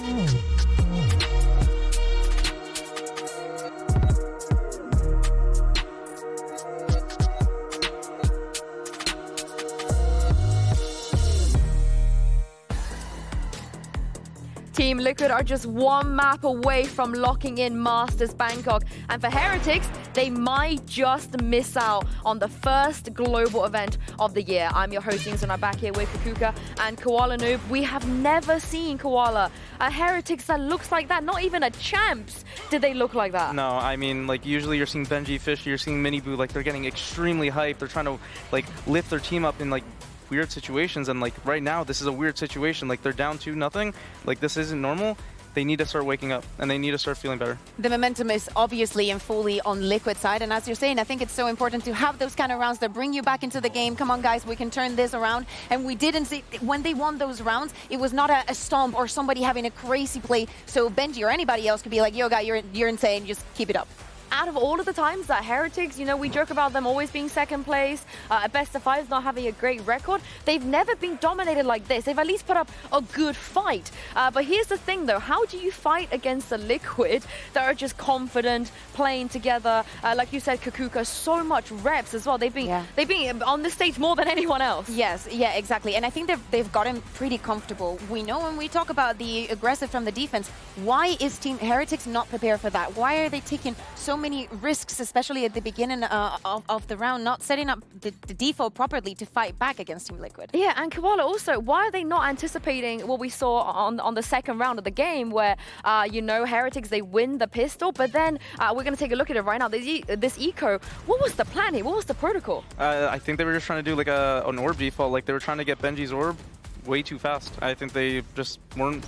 Team Liquid are just one map away from locking in Masters Bangkok. And for Heretics, they might just miss out on the first global event of the year. I'm your host, and I'm back here with Kakuka and Koala Noob. We have never seen Koala a Heretics that looks like that. Not even a Champs did they look like that. No, I mean, like, usually you're seeing Benji, Fish, you're seeing Miniboo, like, they're getting extremely hyped. They're trying to, like, lift their team up in, like, weird situations, and like right now this is a weird situation. Like, they're down 2-0, like this isn't normal. They need to start waking up and they need to start feeling better. The momentum is obviously and fully on Liquid side, and as you're saying, I think it's so important to have those kind of rounds that bring you back into the game. Come on guys, we can turn this around. And we didn't see, when they won those rounds, it was not a stomp or somebody having a crazy play, so Benji or anybody else could be like, yo guy, you're insane, just keep it up. Out of all of the times that Heretics, you know, we joke about them always being second place, at best of fives, not having a great record, they've never been dominated like this. They've at least put up a good fight. But here's the thing though, how do you fight against the Liquid that are just confident, playing together? Like you said, Kakuka, so much reps as well. They've been on this stage more than anyone else. Yes, yeah, exactly. And I think they've gotten pretty comfortable. We know when we talk about the aggressive from the defense, why is Team Heretics not prepared for that? Why are they taking so many risks, especially at the beginning of the round, not setting up the default properly to fight back against Team Liquid? Yeah, and Koala also, why are they not anticipating what we saw on the second round of the game where, you know, Heretics, they win the pistol, but then we're going to take a look at it right now. This eco, what was the plan here? What was the protocol? I think they were just trying to do like an orb default. Like they were trying to get Benji's orb way too fast. I think they just weren't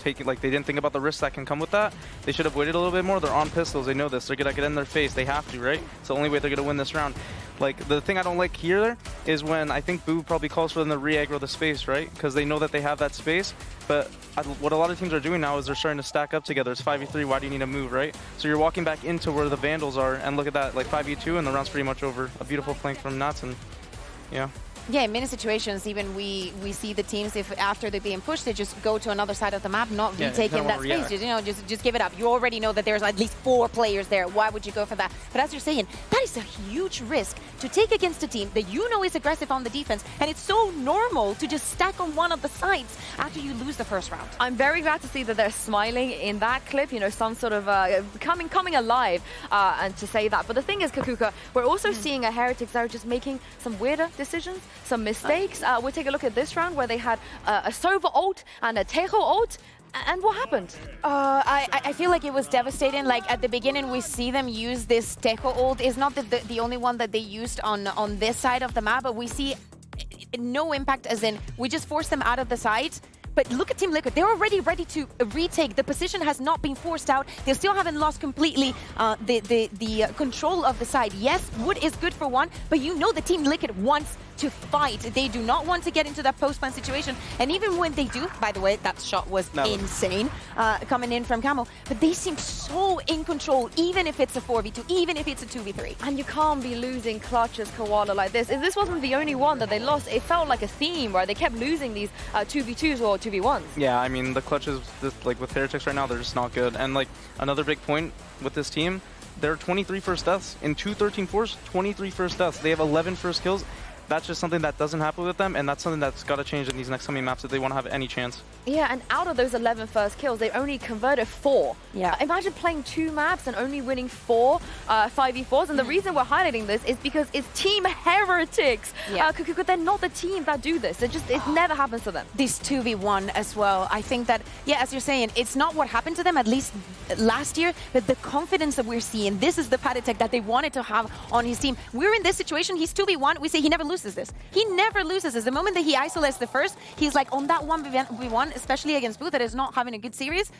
taking, like, they didn't think about the risks that can come with that. They should have waited a little bit more. They're on pistols. They know this. They're going to get in their face. They have to, right? It's the only way they're going to win this round. Like, the thing I don't like here is when I think Boo probably calls for them to re-aggro the space, right? Because they know that they have that space. But what a lot of teams are doing now is they're starting to stack up together. It's 5v3. Why do you need to move, right? So you're walking back into where the Vandals are, and look at that, like 5v2, and the round's pretty much over. A beautiful flank from Nuts, and yeah. Yeah, in many situations, even we see the teams, if after they're being pushed, they just go to another side of the map, not retaking that space. You know, just give it up. You already know that there's at least 4 players there. Why would you go for that? But as you're saying, that is a huge risk to take against a team that you know is aggressive on the defense, and it's so normal to just stack on one of the sides after you lose the first round. I'm very glad to see that they're smiling in that clip, you know, some sort of coming alive, and to say that. But the thing is, Kakuka, we're also seeing a Heretics that are just making some weirder decisions, some mistakes. We'll take a look at this round where they had a Sova ult and a Tejo ult. And what happened? I feel like it was devastating. Like at the beginning, we see them use this Tejo ult. It's not the only one that they used on this side of the map, but we see no impact, as in we just forced them out of the side. But look at Team Liquid, they're already ready to retake. The position has not been forced out. They still haven't lost completely the control of the side. Yes, wood is good for one, but you know the Team Liquid wants to fight. They do not want to get into that post-plant situation. And even when they do, by the way, that shot was insane coming in from Camo, but they seem so in control, even if it's a 4v2, even if it's a 2v3. And you can't be losing clutches, Koala, like this. If this wasn't the only one that they lost, it felt like a theme where they kept losing these 2v2s or 2v1s. Yeah, I mean, the clutches, like with Heretics right now, they're just not good. And like another big point with this team, they're 23 first deaths. In 2-13-4s, 23 first deaths. They have 11 first kills. That's just something that doesn't happen with them, and that's something that's got to change in these next coming maps if they want to have any chance. Yeah, and out of those 11 first kills, they've only converted 4. Yeah. Imagine playing 2 maps and only winning 4 5v4s, and the reason we're highlighting this is because it's Team Heretics. Yeah. They're not the team that do this. It never happens to them. This 2v1 as well. I think that, yeah, as you're saying, it's not what happened to them, at least last year, but the confidence that we're seeing, this is the Paditech that they wanted to have on his team. We're in this situation, he's 2v1, we say he never loses this. He never loses this. The moment that he isolates the first, he's like on that 1v1, especially against Boo that is not having a good series,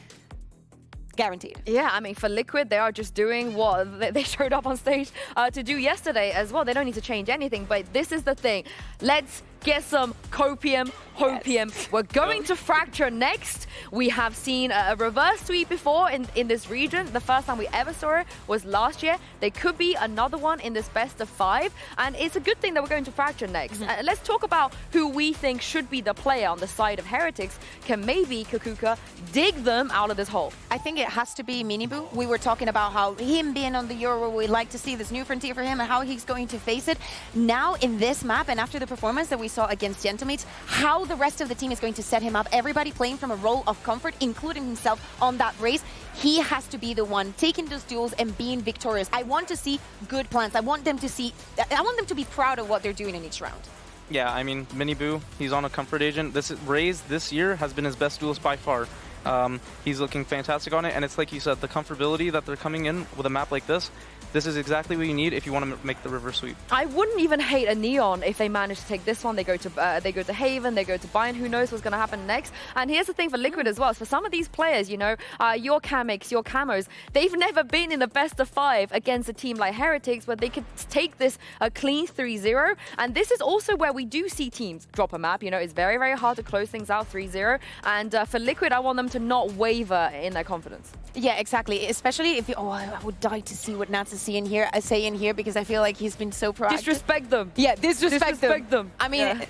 guaranteed. Yeah, I mean, for Liquid, they are just doing what they showed up on stage to do yesterday as well. They don't need to change anything, but this is the thing. Let's get some copium, hopium. Yes. We're going to Fracture next. We have seen a reverse sweep before in this region. The first time we ever saw it was last year. There could be another one in this best of 5, and it's a good thing that we're going to Fracture next. Let's talk about who we think should be the player on the side of Heretics. Can maybe Kakuka dig them out of this hole? I think it has to be Minibu. We were talking about how him being on the Euro, we'd like to see this new frontier for him and how he's going to face it. Now in this map, and after the performance that we saw against Gentlemeats, how the rest of the team is going to set him up. Everybody playing from a role of comfort, including himself on that race. He has to be the one taking those duels and being victorious. I want to see good plans. I want them to be proud of what they're doing in each round. Yeah, I mean, Minibu, he's on a comfort agent. Raze this year has been his best duelist by far. He's looking fantastic on it, and it's like you said, the comfortability that they're coming in with a map like this is exactly what you need if you want to make the reverse sweep. I wouldn't even hate a Neon if they manage to take this one. They go to Haven, they go to Bayern. Who knows what's going to happen next? And here's the thing for Liquid as well. So for some of these players, you know, your Kamix, your Camos, they've never been in the best of 5 against a team like Heretics, where they could take this a clean 3-0. And this is also where we do see teams drop a map. You know, it's very, very hard to close things out 3-0. And for Liquid, I want them to not waver in their confidence. Yeah, exactly. Especially if you, I would die to see what Nats is saying here, because I feel like he's been so proactive. Disrespect them. Yeah, disrespect them. I mean, yeah.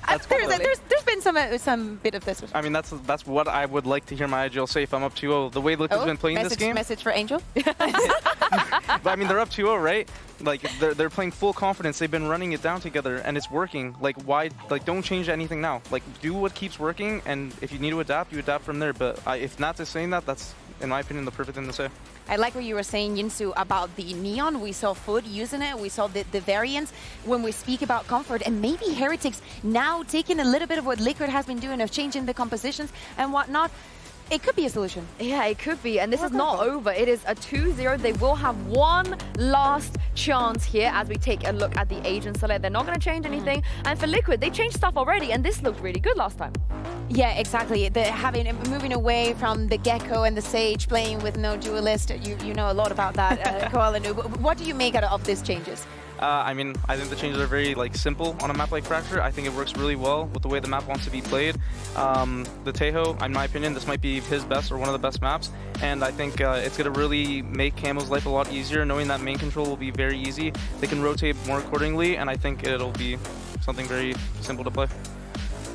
There's been some bit of this. I mean, that's what I would like to hear my IGL say if I'm up 2-0. The way Liquid's been playing this game. Message for Angel. But I mean, they're up 2-0, right? Like they're playing full confidence. They've been running it down together, and it's working. Like why? Like don't change anything now. Like do what keeps working, and if you need to adapt, you adapt from there. But if Nats is saying that, that's in my opinion the perfect thing to say. I like what you were saying, Yinsu, about the Neon. We saw Food using it. We saw the variants when we speak about comfort. And maybe Heretics now taking a little bit of what Liquid has been doing of changing the compositions and whatnot. It could be a solution. Yeah, it could be. And this is not over. It is a 2-0. They will have one last chance here as we take a look at the agent select. They're not going to change anything. And for Liquid, they changed stuff already. And this looked really good last time. Yeah, exactly. Moving away from the Gecko and the Sage, playing with no duelist. You know a lot about that, Koala Noob. What do you make out of these changes? I mean, I think the changes are very simple on a map like Fracture. I think it works really well with the way the map wants to be played. The Tejo, in my opinion, this might be his best or one of the best maps, and I think it's going to really make Camo's life a lot easier, knowing that main control will be very easy. They can rotate more accordingly, and I think it'll be something very simple to play.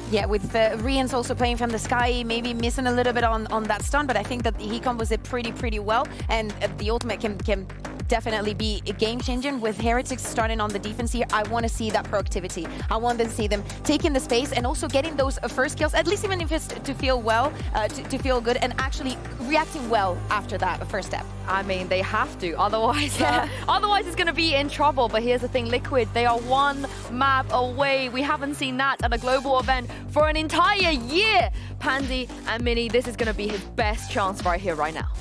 Yeah, with Rian's also playing from the sky, maybe missing a little bit on that stun, but I think that he combos it pretty well, and the ultimate can definitely be a game-changing. With Heretics starting on the defense here, I want to see that proactivity. I want to see them taking the space and also getting those first kills, at least even if it's to feel well, to feel good, and actually reacting well after that first step. I mean, they have to, otherwise it's going to be in trouble. But here's the thing, Liquid, they are one map away. We haven't seen that at a global event for an entire year. Pansy and Mini, this is going to be his best chance right here, right now.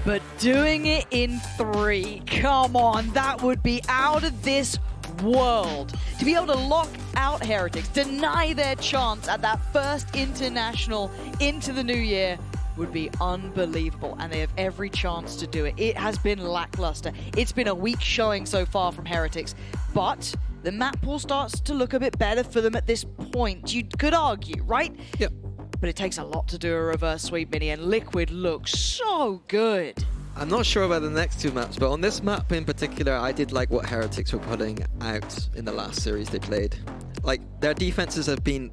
But doing it in 3, come on, that would be out of this world. To be able to lock out Heretics, deny their chance at that first international into the new year would be unbelievable, and they have every chance to do it. It has been lackluster. It's been a weak showing so far from Heretics, but the map pool starts to look a bit better for them at this point. You could argue, right? Yep. But it takes a lot to do a reverse sweep, Mini, and Liquid looks so good. I'm not sure about the next 2 maps, but on this map in particular, I did like what Heretics were putting out in the last series they played. Like, their defenses have been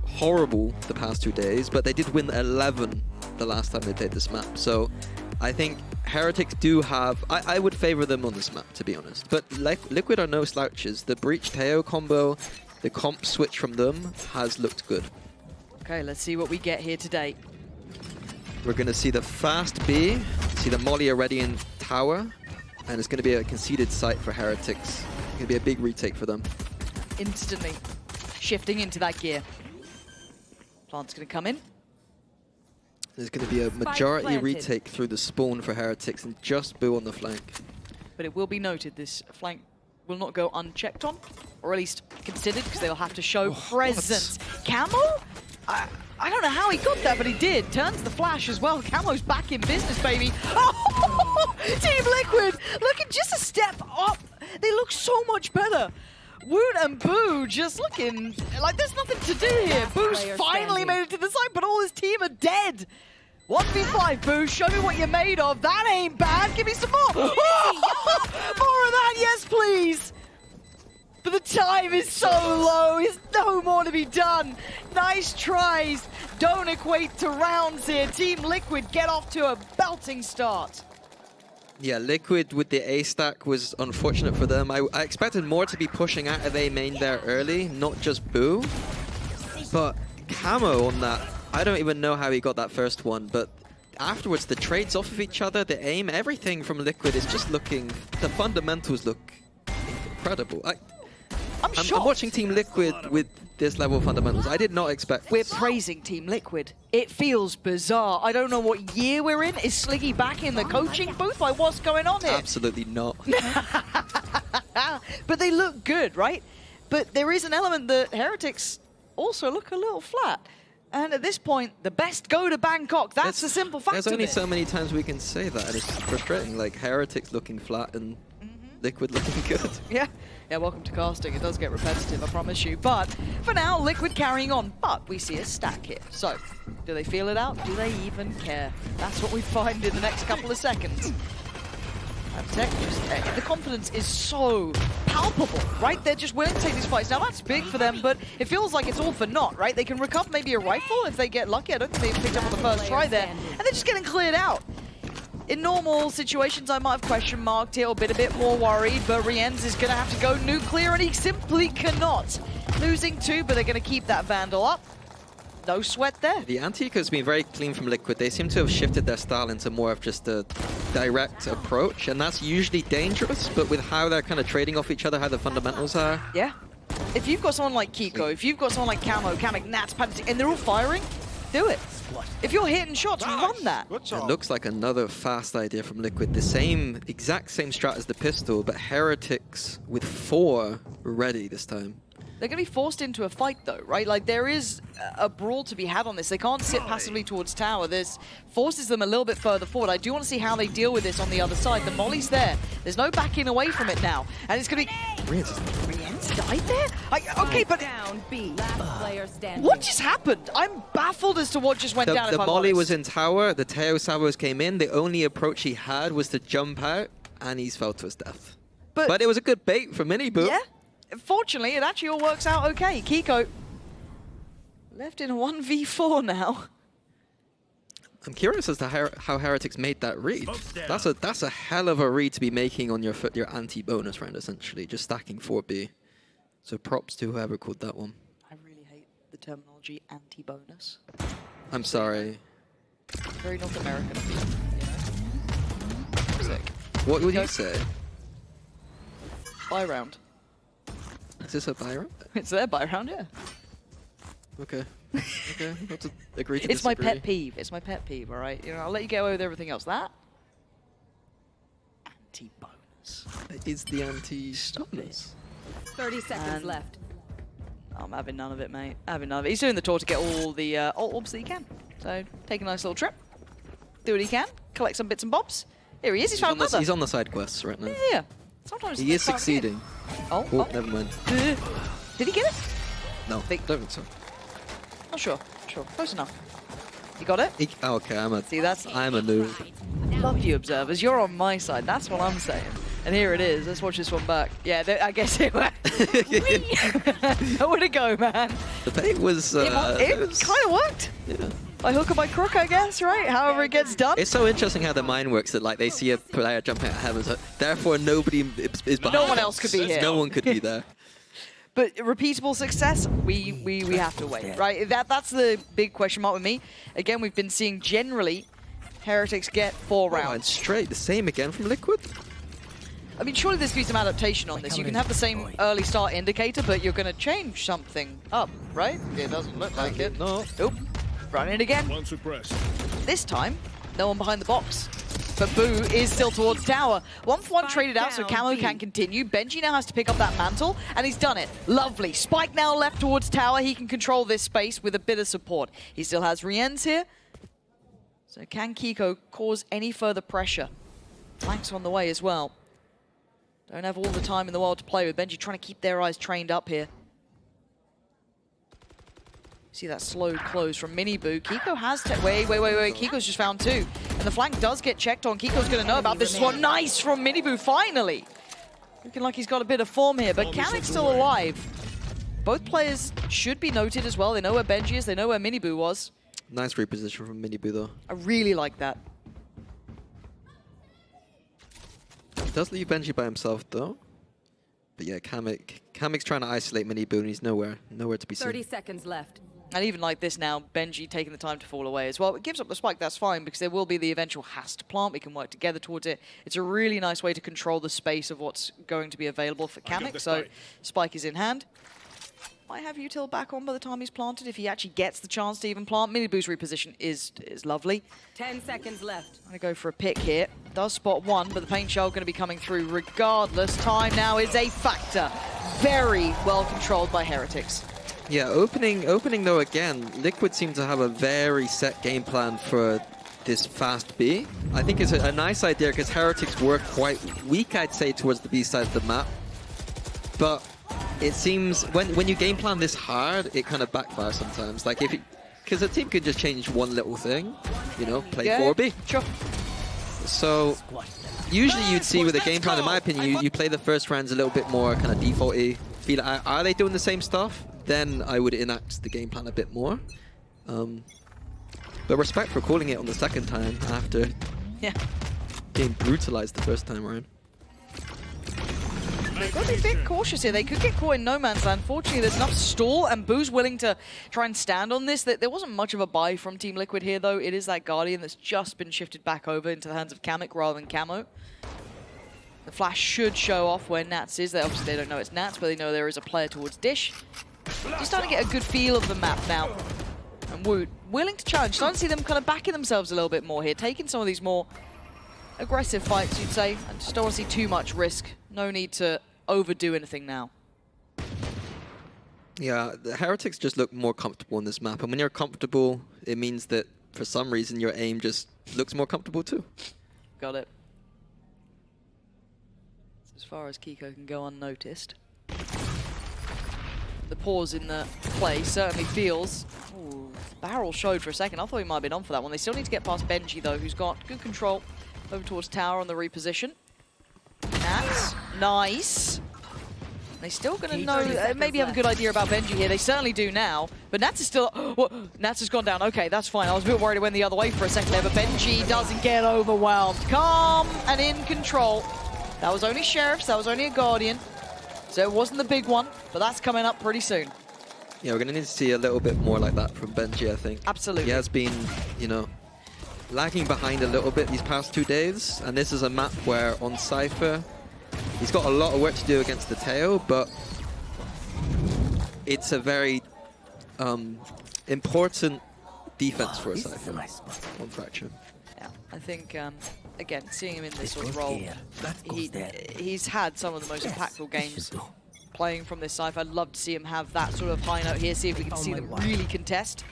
horrible the past 2 days, but they did win 11 the last time they played this map. So I think Heretics do have... I would favor them on this map, to be honest. But Liquid are no slouches. The Breach Teo combo, the comp switch from them has looked good. Okay, let's see what we get here today. We're going to see the fast B, see the Molly already in tower, and it's going to be a conceded site for Heretics. It's going to be a big retake for them. Instantly shifting into that gear. Plant's going to come in. There's going to be a majority retake through the spawn for Heretics and just Boo on the flank. But it will be noted this flank will not go unchecked on, or at least considered, because they'll have to show presence. Camo? I don't know how he got that, but he did. Turns the flash as well. Camo's back in business, baby. Oh, Team Liquid looking just a step up. They look so much better. Woot and Boo just looking like there's nothing to do here. Boo's finally made it to the side, but all his team are dead. 1v5, Boo, show me what you're made of. That ain't bad. Give me some more. Oh, more of that, yes, please. But the time is so low. There's no more to be done. Nice tries. Don't equate to rounds here. Team Liquid get off to a belting start. Yeah, Liquid with the A stack was unfortunate for them. I expected more to be pushing out of A main there early, not just Boo. But Camo on that, I don't even know how he got that first one, but afterwards the trades off of each other, the aim, everything from Liquid is just looking, the fundamentals look incredible. I'm watching Team Liquid with this level of fundamentals. I did not expect We're this. praising Team Liquid. It feels bizarre. I don't know what year we're in. Is Sliggy back in the coaching booth? Like, what's going on here? Absolutely not. But they look good, right? But there is an element that Heretics also look a little flat. And at this point, the best go to Bangkok. That's the simple fact There's of only it. so many times we can say that, and it's frustrating. Like, Heretics looking flat and Liquid looking good. Yeah, welcome to casting. It does get repetitive, I promise you. But for now, Liquid carrying on. But we see a stack here. So, do they feel it out? Do they even care? That's what we find in the next couple of seconds. And Tech just, the confidence is so palpable, right? They're just willing to take these fights. Now, that's big for them, but it feels like it's all for naught, right? They can recover maybe a rifle if they get lucky. I don't think they picked up on the first try there. And they're just getting cleared out. In normal situations, I might have question marked here or been a bit more worried, but Rienz is going to have to go nuclear, and he simply cannot. Losing two, but they're going to keep that Vandal up. No sweat there. The anti-eco's been very clean from Liquid. They seem to have shifted their style into more of just a direct approach, and that's usually dangerous, but with how they're kind of trading off each other, how the fundamentals are. Yeah. If you've got someone like Kiko, if you've got someone like Camo, Kamek, Nats, Panty, and they're all firing, do it. If you're hitting shots, run that. It looks like another fast idea from Liquid. The exact same strat as the pistol, but Heretics with 4 ready this time. They're going to be forced into a fight, though, right? Like, there is a brawl to be had on this. They can't sit passively towards tower. This forces them a little bit further forward. I do want to see how they deal with this on the other side. The molly's there. There's no backing away from it now. And it's going to be... Rienz died there? Okay, but... Down B. Last player standing. What just happened? I'm baffled as to what just went down. The molly was in tower. The Teo Savos came in. The only approach he had was to jump out, and he's fell to his death. But it was a good bait for Mini Boo. Yeah. Fortunately, it actually all works out okay. Kiko left in a 1v4 now. I'm curious as to how Heretics made that read. That's a hell of a read to be making on your anti-bonus round, essentially, just stacking 4B. So props to whoever called that one. I really hate the terminology anti-bonus. I'm sorry. Very North American, you know? Sick. What would you say? Buy round. Is this a buy round? It's their buy round, yeah. Okay. Okay. I'll have to agree to It's my disagree. pet peeve. It's my pet peeve, all right? You know, I'll let you get away with everything else. That anti-bonus. Is the anti-bonus. 30 seconds And- left. I'm having none of it, mate. Having none of it. He's doing the tour to get all the orbs that he can. So take a nice little trip. Do what he can. Collect some bits and bobs. Here he is. He's found another. He's on the side quests right now. Yeah. Sometimes He is it's part of the game. succeeding. Oh, Oh, never mind. Did he get it? No, Think- don't think so. Not sure. Sure. Close enough. You got it? Oh, okay, I'm a noob. Love you, observers. You're on my side. That's what I'm saying. And here it is. Let's watch this one back. Yeah, I guess it went. Nowhere to go, man. The bait was... It kind of worked. Yeah. By hook or by crook, I guess, right? However it gets done. It's so interesting how the mind works that like they see a player jumping out of heaven, so therefore nobody is behind. No one else could be here. No one could be there. But repeatable success, we have to wait, right? That's the big question mark with me. Again, we've been seeing generally Heretics get 4 Oh, and rounds. straight, the same again from Liquid. I mean, surely there's going to be some adaptation on this. You can have the same early start indicator, but you're going to change something up, right? It doesn't look like it. No. Nope. Run it again. This time, no one behind the box. But Boo is still towards tower. 1-for-1 traded out, so Camo can continue. Benji now has to pick up that mantle, and he's done it. Lovely. Spike now left towards tower. He can control this space with a bit of support. He still has Rienz here. So can Kiko cause any further pressure? Flanks on the way as well. Don't have all the time in the world to play with. Benji trying to keep their eyes trained up here. See that slow close from Miniboo. Kiko has... Wait. Kiko's just found 2. And the flank does get checked on. Kiko's going to know about this one. Nice from Miniboo, finally. Looking like he's got a bit of form here, but Kamek's still alive. Both players should be noted as well. They know where Benji is. They know where Miniboo was. Nice reposition from Miniboo, though. I really like that. He does leave Benji by himself, though. But yeah, Kamek's trying to isolate Miniboo, and he's nowhere to be seen. 30 seconds left. And even like this now, Benji taking the time to fall away as well. It gives up the spike, that's fine, because there will be the eventual has to plant. We can work together towards it. It's a really nice way to control the space of what's going to be available for Kamek. So spike is in hand. Might have util back on by the time he's planted if he actually gets the chance to even plant. Miniboo's reposition is lovely. 10 seconds left. I'm going to go for a pick here. Does spot one, but the paint shell going to be coming through regardless. Time now is a factor. Very well controlled by Heretics. Yeah, opening though again, Liquid seem to have a very set game plan for this fast B. I think it's a nice idea because Heretics were quite weak, I'd say, towards the B side of the map. But it seems when you game plan this hard, it kind of backfires sometimes. Like because a team could just change one little thing, you know, play 4B. Sure. So usually you'd see with a game plan, in my opinion, you play the first rounds a little bit more kind of defaulty. Feel like, are they doing the same stuff? Then I would enact the game plan a bit more. But respect for calling it on the second time after being brutalized the first time around. They've got to be a bit cautious here. They could get caught in no man's land. Fortunately, there's enough stall, and Boo's willing to try and stand on this. There wasn't much of a buy from Team Liquid here, though. It is that Guardian that's just been shifted back over into the hands of Kamek rather than Camo. The flash should show off where Nats is. Obviously, they don't know it's Nats, but they know there is a player towards Dish. Just starting to get a good feel of the map now. And Woot willing to challenge. Starting to see them kind of backing themselves a little bit more here, taking some of these more aggressive fights, you'd say. I just don't want to see too much risk. No need to overdo anything now. Yeah, the Heretics just look more comfortable on this map. And when you're comfortable, it means that for some reason your aim just looks more comfortable too. Got it. As far as Kiko can go unnoticed. The pause in the play certainly feels... Ooh, barrel showed for a second. I thought he might have been on for that one. They still need to get past Benji, though, who's got good control over towards Tower on the reposition. Nats, nice. They're still going to know, maybe have a good idea about Benji here. They certainly do now. But Nats is still... Nats has gone down. Okay, that's fine. I was a bit worried it went the other way for a second there, but Benji doesn't get overwhelmed. Calm and in control. That was only Sheriffs. That was only a Guardian. So it wasn't the big one, but that's coming up pretty soon. Yeah, we're going to need to see a little bit more like that from Benji, I think. Absolutely. He has been, you know, lagging behind a little bit these past 2 days. And this is a map where on Cypher, he's got a lot of work to do against the Teo, but it's a very important defense for a Cypher on Fracture. Yeah, I think, again, seeing him in this sort of role, he's had some of the most impactful games playing from this Cypher. I'd love to see him have that sort of high note here, see if we can see them really contest.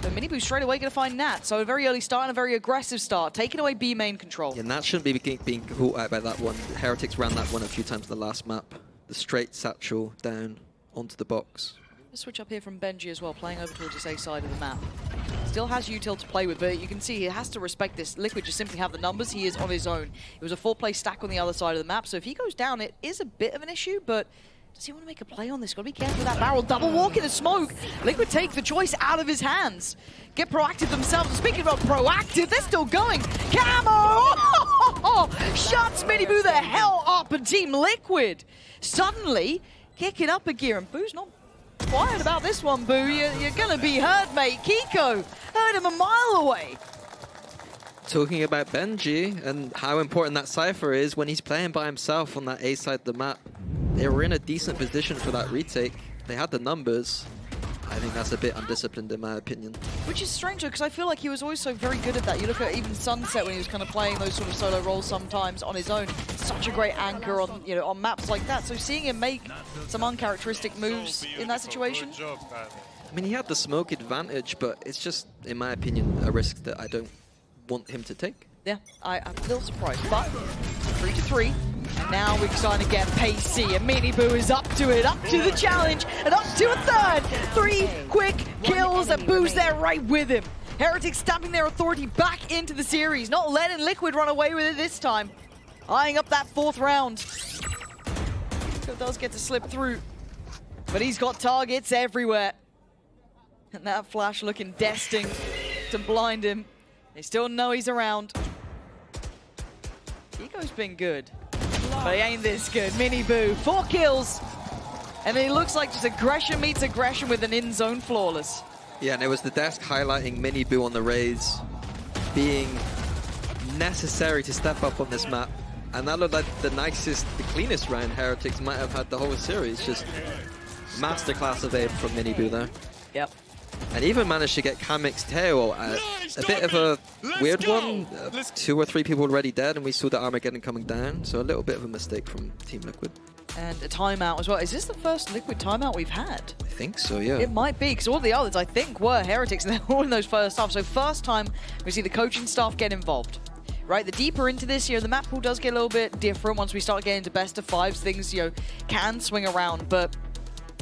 But Miniboo straight away going to find Nat, so a very early start and a very aggressive start, taking away B main control. Yeah, Nat shouldn't be being caught out by that one. Heretics ran that one a few times in the last map. The straight satchel down onto the box. Let's switch up here from Benji as well, playing over towards this A side of the map. Still has util to play with, but you can see he has to respect this. Liquid just simply have the numbers. He is on his own. It was a 4-play stack on the other side of the map, so if he goes down, it is a bit of an issue, but does he want to make a play on this? Got to be careful with that barrel. Double walk in the smoke. Liquid take the choice out of his hands. Get proactive themselves. Speaking about proactive, they're still going. Camo! Shuts Miniboo the hell up, and Team Liquid suddenly kicking up a gear, and Boo's not quiet about this one, Boo. You're going to be heard, mate. Kiko heard him a mile away. Talking about Benji and how important that Cypher is when he's playing by himself on that A side of the map. They were in a decent position for that retake. They had the numbers. I think that's a bit undisciplined in my opinion. Which is strange, because I feel like he was always so very good at that. You look at even Sunset when he was kind of playing those sort of solo roles sometimes on his own. Such a great anchor on, you know, on maps like that. So seeing him make some uncharacteristic moves in that situation. I mean, he had the smoke advantage, but it's just, in my opinion, a risk that I don't want him to take. Yeah, I'm a little surprised, but 3-3. And now we're starting to get pacey, and Miniboo is up to it, up to the challenge, and up to a third. 3 quick kills, and Boo's there right with him. Heretics stamping their authority back into the series, not letting Liquid run away with it this time. Eyeing up that 4th round. Still does get to slip through, but he's got targets everywhere. And that flash looking destined to blind him. They still know he's around. Eco's been good, but he ain't this good. Miniboo, 4 kills. And it looks like just aggression meets aggression with an in-zone flawless. Yeah, and it was the desk highlighting Miniboo on the Raze being necessary to step up on this map. And that looked like the nicest, the cleanest round Heretics might have had the whole series. Just masterclass of aim from Miniboo there. Yep. And even managed to get Kamik's tail. A bit of a weird one. 2 or 3 people already dead, and we saw the Armageddon coming down. So a little bit of a mistake from Team Liquid. And a timeout as well. Is this the first Liquid timeout we've had? I think so, yeah. It might be, because all the others, I think, were Heretics, and they're all in those first half. So first time we see the coaching staff get involved. Right, the deeper into this year, the map pool does get a little bit different. Once we start getting into best of 5s, things, can swing around. But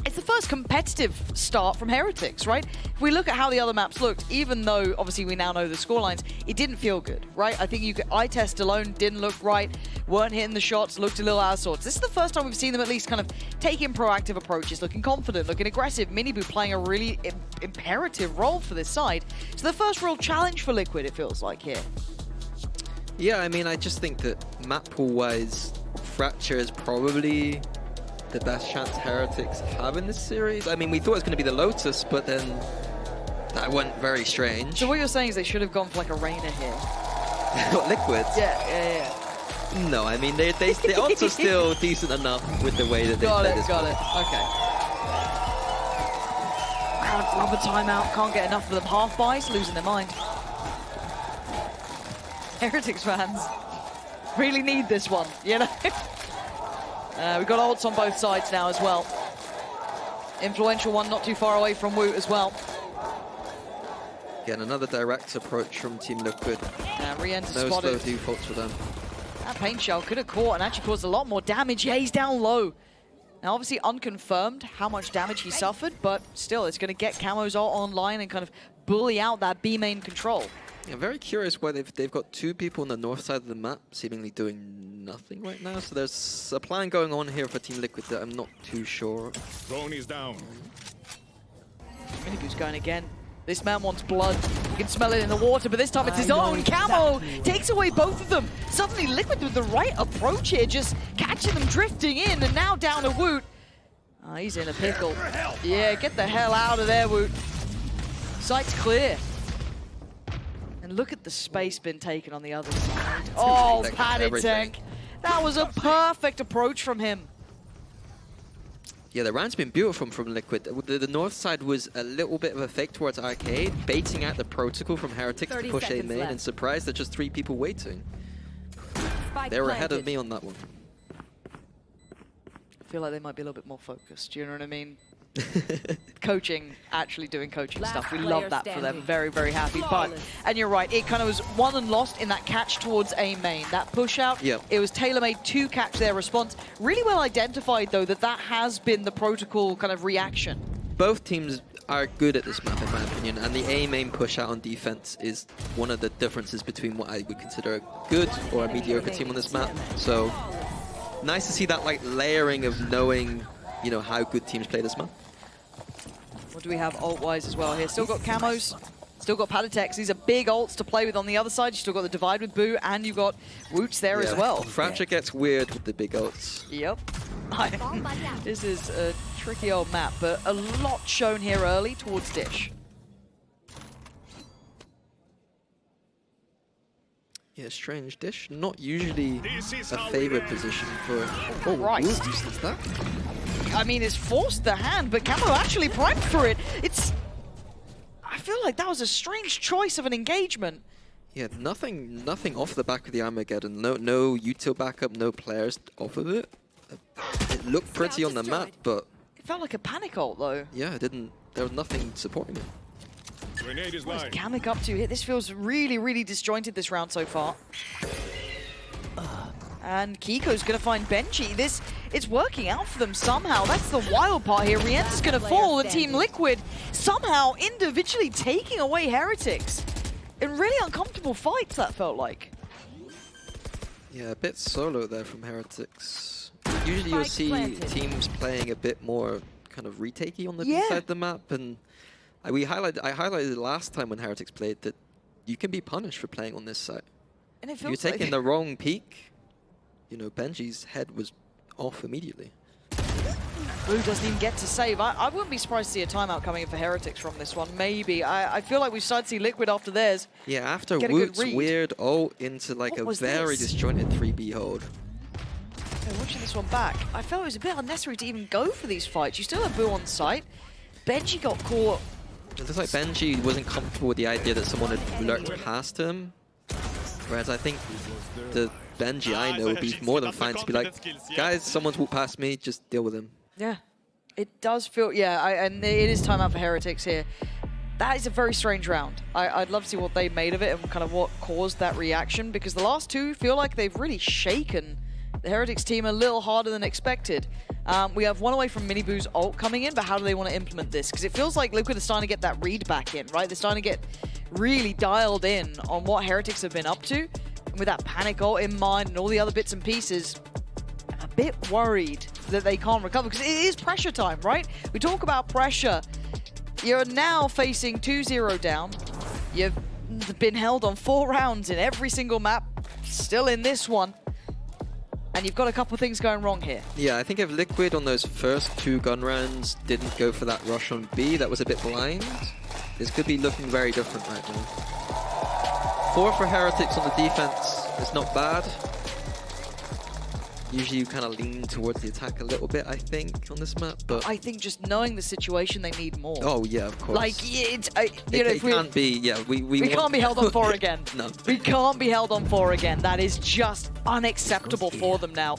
it's the first competitive start from Heretics, right? If we look at how the other maps looked, even though obviously we now know the scorelines, it didn't feel good, right? I think eye test alone didn't look right, weren't hitting the shots, looked a little out of sorts. This is the first time we've seen them at least kind of taking proactive approaches, looking confident, looking aggressive. Miniboo playing a really imperative role for this side. It's the first real challenge for Liquid, it feels like here. Yeah, I mean, I just think that map pool-wise, Fracture is probably the best chance Heretics have in this series. I mean, we thought it was going to be the Lotus, but then that went very strange. So what you're saying is they should have gone for like a Reyna here. What, Liquids? Yeah. No, I mean, the odds are still decent enough with the way that they play this. Got it. Okay. Crowds love a timeout. Can't get enough of them. Half buys, losing their mind. Heretics fans really need this one, you know? We've got ults on both sides now as well. Influential one not too far away from Woot as well. Again, another direct approach from Team Liquid. Re-enter No spotted. slow defaults for them. That paint shell could have caught and actually caused a lot more damage. Yeah, he's down low. Now, obviously unconfirmed how much damage he suffered, but still, it's going to get Camo's ult online and kind of bully out that B main control. Yeah, I'm very curious why they've got 2 people on the north side of the map seemingly doing nothing right now. So there's a plan going on here for Team Liquid that I'm not too sure of. Drone is down. Miniboo's going again. This man wants blood. You can smell it in the water, but this time it's his own. Camo takes away both of them. Suddenly Liquid with the right approach here, just catching them drifting in, and now down to Woot. He's in a pickle. Yeah, get the hell out of there, Woot. Sight's clear. And look at the space been taken on the other side. Oh, padded tank. That was a perfect approach from him. Yeah, the round's been beautiful from Liquid. The north side was a little bit of a fake towards Arcade, baiting out the protocol from Heretics to push A main, and surprised that just 3 people waiting. They were ahead of me on that one. I feel like they might be a little bit more focused, you know what I mean? Coaching, actually doing coaching stuff. We love that for them. Very, very happy. But, and you're right, it kind of was won and lost in that catch towards A main. That push out, it was tailor-made to catch their response. Really well identified, though, that has been the protocol kind of reaction. Both teams are good at this map, in my opinion, and the A main push out on defense is one of the differences between what I would consider a good or a mediocre team on this map. So, nice to see that like layering of knowing, you know, how good teams play this map. What do we have ult-wise as well here? Still got camos, still got Padatex. These are big ults to play with on the other side. You still got the divide with Boo, and you got Woots there as well. Fracture gets weird with the big ults. Yep. This is a tricky old map, but a lot shown here early towards Dish. Yeah, strange. Dish, not usually a favorite position for... Oh, right. Woots uses that. I mean, it's forced the hand, but Camo actually primed for it. I feel like that was a strange choice of an engagement. Yeah, nothing off the back of the Armageddon. No util backup, no players off of it. It looked pretty on the map, but... It felt like a panic ult, though. Yeah, it didn't... There was nothing supporting it. Grenade is What is live. Kamek up to here? This feels really, really disjointed this round so far. And Kiko's going to find Benji. It's working out for them somehow. That's the wild part here. Rien's is going to fall, and Team Liquid somehow individually taking away Heretics. In really uncomfortable fights, that felt like. Yeah, a bit solo there from Heretics. Usually you'll see teams playing a bit more kind of retakey on the B side of the map, and I highlighted last time when Heretics played that you can be punished for playing on this side. And it If you're feels taking like the wrong peek, you know, Benji's head was off immediately. Blue doesn't even get to save. I wouldn't be surprised to see a timeout coming in for Heretics from this one. Maybe. I feel like we started to see Liquid after theirs. Yeah, after Get a good Woot's read. weird ult into like What a was very this? disjointed 3B hold. Okay, watching this one back, I felt it was a bit unnecessary to even go for these fights. You still have Boo on site. Benji got caught. It looks like Benji wasn't comfortable with the idea that someone had lurked past him. Whereas I think the Benji I know would be more than fine to be like, guys, someone's walked past me, just deal with him. Yeah, it does feel, and it is timeout for Heretics here. That is a very strange round. I'd love to see what they made of it and kind of what caused that reaction, because the last two feel like they've really shaken the Heretics team a little harder than expected. We have one away from Miniboo's ult coming in, but how do they want to implement this? Because it feels like Liquid are starting to get that read back in, right? They're starting to get really dialed in on what Heretics have been up to. And with that panic ult in mind and all the other bits and pieces, I'm a bit worried that they can't recover, because it is pressure time, right? We talk about pressure. You're now facing 2-0 down. You've been held on 4 rounds in every single map, still in this one. And you've got a couple of things going wrong here. Yeah, I think if Liquid on those first 2 gun rounds didn't go for that rush on B, that was a bit blind, this could be looking very different right now. 4 for Heretics on the defense is not bad. Usually you kind of lean towards the attack a little bit, I think, on this map, but... I think just knowing the situation, they need more. Oh, yeah, of course. Like, it's, it can't be, yeah, we can't be held on 4 again. No. We can't be held on 4 again. That is just unacceptable for them now.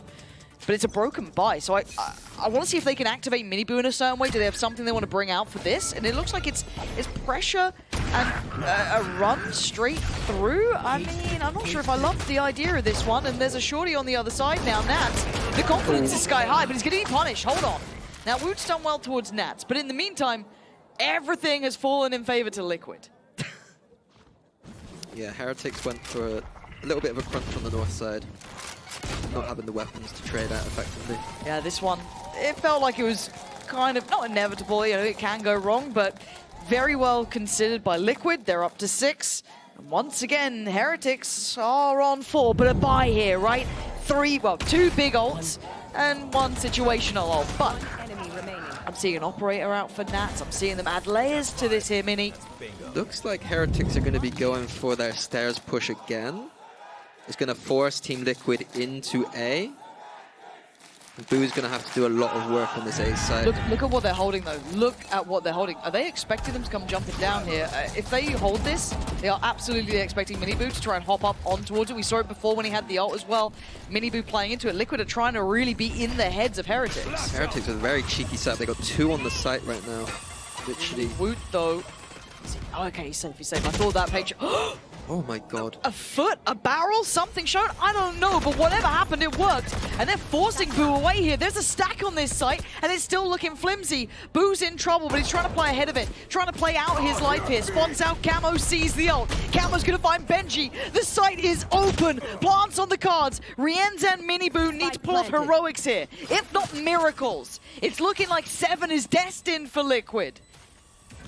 But it's a broken buy, so I want to see if they can activate Miniboo in a certain way. Do they have something they want to bring out for this? And it looks like it's pressure and a run straight through. I mean, I'm not sure if I love the idea of this one. And there's a shorty on the other side now, Nats. The confidence is sky high, but he's getting punished. Hold on. Now, Woot's done well towards Nats, but in the meantime, everything has fallen in favor to Liquid. Yeah, Heretics went for a little bit of a crunch on the north side. Not having the weapons to trade out effectively. Yeah, this one, it felt like it was kind of, not inevitable, you know, it can go wrong, but very well considered by Liquid. They're up to 6. And once again, Heretics are on 4, but a buy here, right? 2 big ults and 1 situational ult. But I'm seeing an operator out for Nats. I'm seeing them add layers to this here, Mini. Looks like Heretics are going to be going for their stairs push again. It's going to force Team Liquid into A. And Boo's going to have to do a lot of work on this A side. Look at what they're holding, though. Look at what they're holding. Are they expecting them to come jumping down here? If they hold this, they are absolutely expecting Miniboo to try and hop up on towards it. We saw it before when he had the ult as well. Miniboo playing into it. Liquid are trying to really be in the heads of Heretics. Heretics with a very cheeky setup. They got 2 on the site right now. Literally. Woot, though. Okay, he's safe, he's safe. I thought that picture. Oh my god. A foot? A barrel? Something showed? I don't know, but whatever happened, it worked. And they're forcing Boo away here. There's a stack on this site, and it's still looking flimsy. Boo's in trouble, but he's trying to play ahead of it. Trying to play out his life here. Spawns out, Camo sees the ult. Camo's gonna find Benji. The site is open. Plants on the cards. Rienz and Miniboo need to pull off heroics here, if not miracles. It's looking like 7 is destined for Liquid.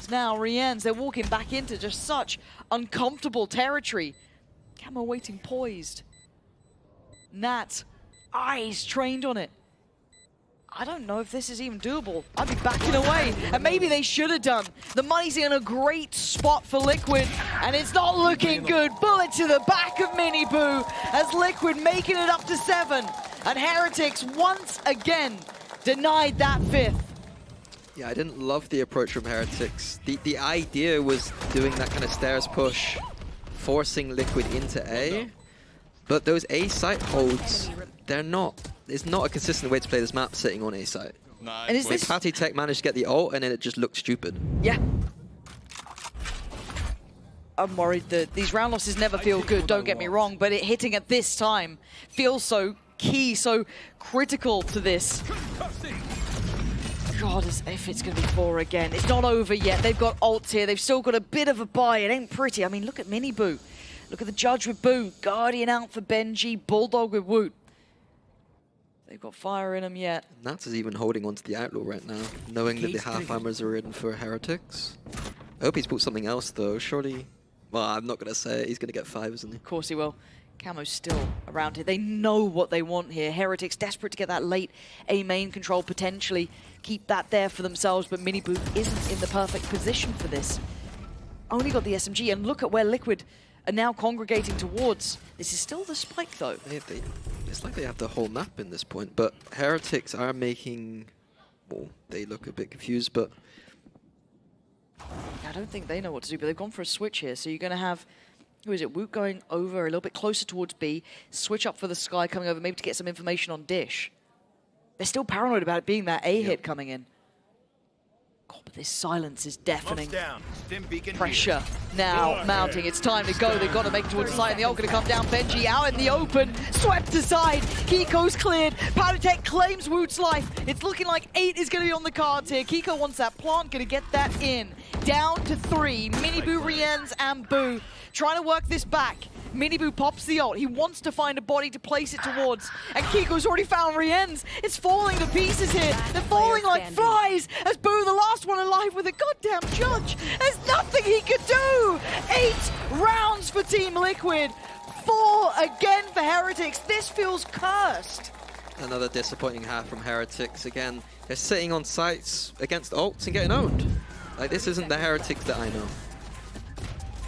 Now Rienz, they're walking back into just such uncomfortable territory. Camo waiting poised. Nat, eyes trained on it. I don't know if this is even doable. I'd be backing away, and maybe they should have done. The money's in a great spot for Liquid, and it's not looking good. Bullet to the back of Miniboo as Liquid making it up to 7. And Heretics once again denied that 5th. Yeah, I didn't love the approach from Heretics. The idea was doing that kind of stairs push, forcing Liquid into A. But those A site holds, it's not a consistent way to play this map sitting on A site. And is this... Patty Tech managed to get the ult and then it just looked stupid. Yeah. I'm worried that these round losses never feel good, don't get me wrong, but it hitting at this time feels so key, so critical to this. God, as if it's going to be 4 again. It's not over yet. They've got ults here. They've still got a bit of a buy. It ain't pretty. I mean, look at Mini Boo. Look at the Judge with Boo. Guardian out for Benji. Bulldog with Woot. They've got fire in them yet. Nats is even holding onto the Outlaw right now, knowing that the half-hammers are in for Heretics. I hope he's put something else, though. Surely... Well, I'm not going to say it. He's going to get 5, isn't he? Of course he will. Camo's still around here. They know what they want here. Heretics desperate to get that late A main control, potentially keep that there for themselves, but Mini Boo isn't in the perfect position for this. Only got the SMG, and look at where Liquid are now congregating towards. This is still the spike, though. It's like they have the whole map in this point, but Heretics are making... Well, they look a bit confused, but... I don't think they know what to do, but they've gone for a switch here, so you're going to have... Who is it? Woot going over a little bit closer towards B. Switch up for the Sky coming over, maybe to get some information on Dish. They're still paranoid about it being that A hit coming in. God, but this silence is deafening. Pressure now mounting. It's time to go. They've got to make it towards the side, and the ult going to come down. Benji out in the open, swept aside. Kiko's cleared. Powdertech claims Woot's life. It's looking like 8 is going to be on the cards here. Kiko wants that plant, going to get that in. Down to 3. Mini Boo, Rienz, and Boo trying to work this back. Mini Boo pops the ult. He wants to find a body to place it towards. And Kiko's already found Rienz. It's falling to pieces here. They're falling like flies as Boo, the last one alive with a goddamn judge. There's nothing he could do. 8 rounds for Team Liquid. 4 again for Heretics. This feels cursed. Another disappointing half from Heretics. Again, they're sitting on sites against ults and getting owned. Like, this isn't the Heretics that I know.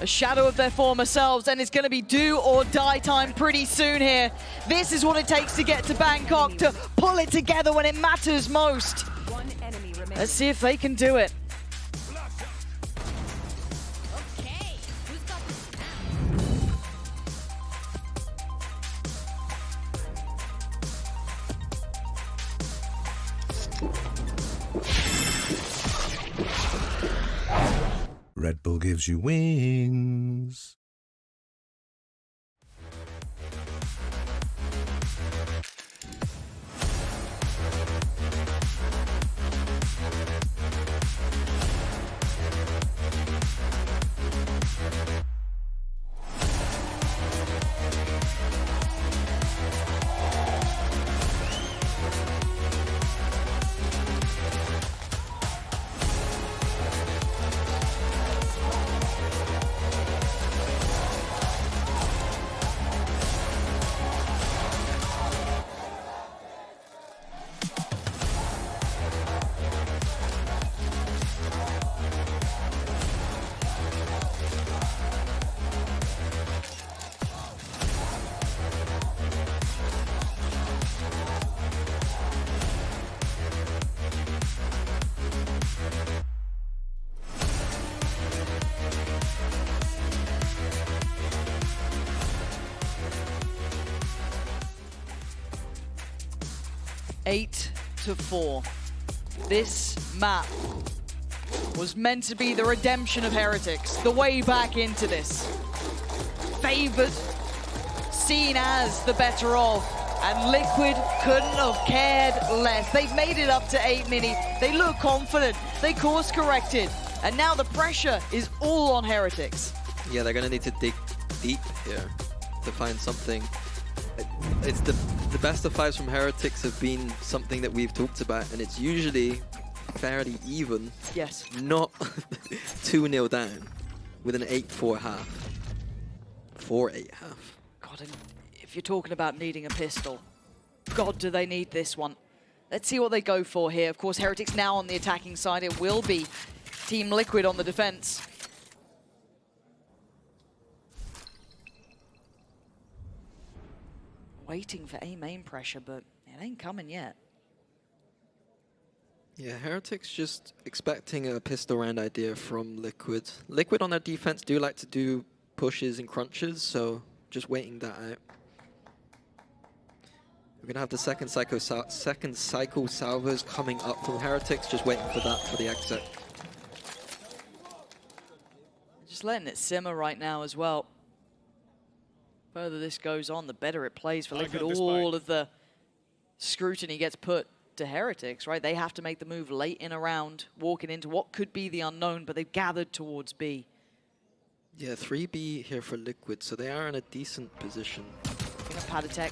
A shadow of their former selves, and it's going to be do or die time pretty soon here. This is what it takes to get to Bangkok, to pull it together when it matters most. One enemy remaining. Let's see if they can do it. Okay, who's got Red Bull gives you wings. Eight to 4. This map was meant to be the redemption of Heretics, the way back into this. Favored, seen as the better of, and Liquid couldn't have cared less. They've made it up to 8 Mini. They look confident. They course corrected. And now the pressure is all on Heretics. Yeah, they're going to need to dig deep here to find something. It's the best of 5s from Heretics have been something that we've talked about, and it's usually fairly even. Yes. Not 2-0 down with an 8-4 half. 4-8 half. God, and if you're talking about needing a pistol, God, do they need this one. Let's see what they go for here. Of course, Heretics now on the attacking side. It will be Team Liquid on the defense. Waiting for A main pressure, but it ain't coming yet. Yeah, Heretics just expecting a pistol round idea from Liquid. Liquid on their defense do like to do pushes and crunches, so just waiting that out. We're going to have the second cycle salvos coming up from Heretics, just waiting for that for the exit. Just letting it simmer right now as well. The further this goes on, the better it plays for Liquid. All of the scrutiny gets put to Heretics, right? They have to make the move late in a round, walking into what could be the unknown, but they've gathered towards B. Yeah, 3B here for Liquid, so they are in a decent position. Padatek.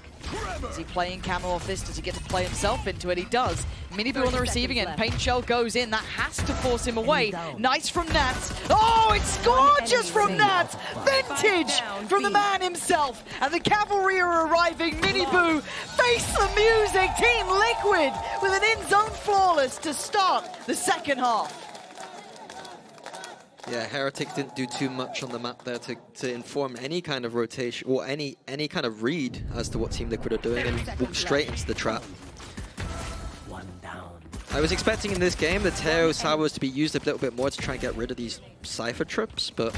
Is he playing camo off this? Does he get to play himself into it? He does. Miniboo on the receiving end. Paint Shell goes in. That has to force him away. Nice from Nats. Oh, it's gorgeous from Nats. Vintage from the man himself. And the cavalry are arriving. Miniboo, face the music. Team Liquid with an in-zone flawless to start the second half. Yeah, Heretic didn't do too much on the map there to inform any kind of rotation or any kind of read as to what Team Liquid are doing and walk straight into the trap. I was expecting in this game the Teo Salvos to be used a little bit more to try and get rid of these Cypher trips, but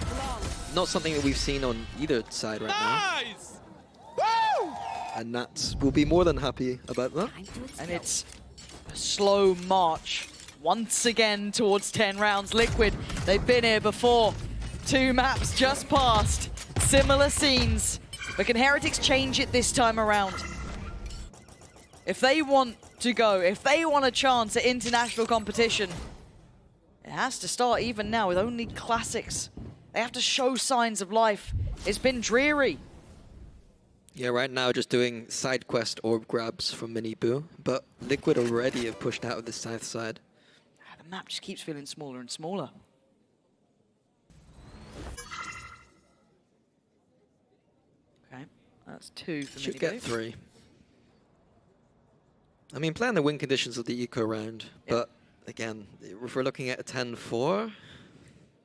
not something that we've seen on either side right now. And Nats will be more than happy about that. And it's a slow march once again towards 10 rounds. Liquid, they've been here before. 2 maps just passed. Similar scenes. But can Heretics change it this time around? If they want to go, if they want a chance at international competition, it has to start even now with only classics. They have to show signs of life. It's been dreary. Yeah, right now just doing side quest orb grabs from Miniboo, but Liquid already have pushed out of the south side. The map just keeps feeling smaller and smaller. Okay, that's 2 for Should Miniboo. get 3. I mean, playing the win conditions of the eco round, but again, if we're looking at a 10-4,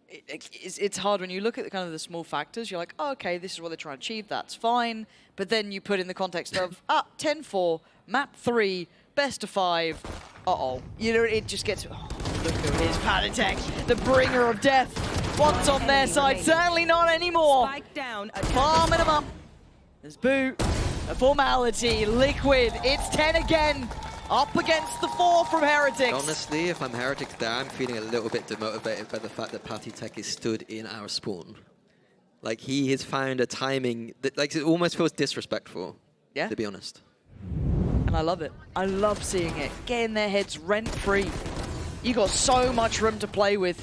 it's hard when you look at the kind of the small factors. You're like, oh, okay, this is what they're trying to achieve. That's fine. But then you put in the context of 10-4, map 3, best of 5. Uh-oh. You know, it just gets... Oh, look who it is, Padatek, the bringer of death. What's on their side? Certainly not anymore. Spike down. Farming them up. There's Boo. A formality. Liquid. It's 10 again. Up against the 4 from Heretics. honestly, if I'm Heretics there, I'm feeling a little bit demotivated by the fact that Padatek is stood in our spawn. Like, he has found a timing that, like, it almost feels disrespectful, to be honest. And I love it. I love seeing it. Getting their heads rent-free. You got so much room to play with.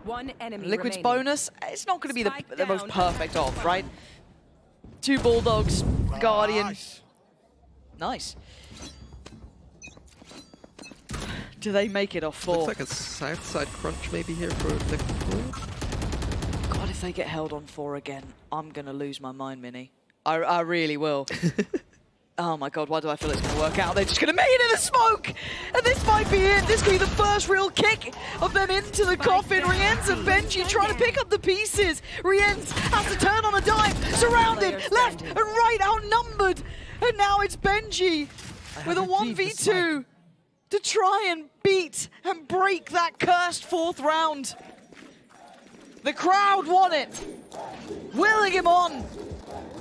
One enemy Liquid's remaining. bonus, it's not going to be Spike the most down. perfect of, right? 2 Bulldogs, Guardian. Nice. Do they make it off 4? Looks like a south side crunch maybe here for Liquid. God, if they get held on 4 again, I'm going to lose my mind, Mini. I really will. Oh my God, why do I feel it's going to work out? They're just going to make it in the smoke! And this might be it. This could be the first real kick of them into the coffin. Rienz and Benji trying to pick up the pieces. Rienz has to turn on a dime. Surrounded, left and right, outnumbered. And now it's Benji with a 1v2 to try and beat and break that cursed 4th round. The crowd want it. Willing him on.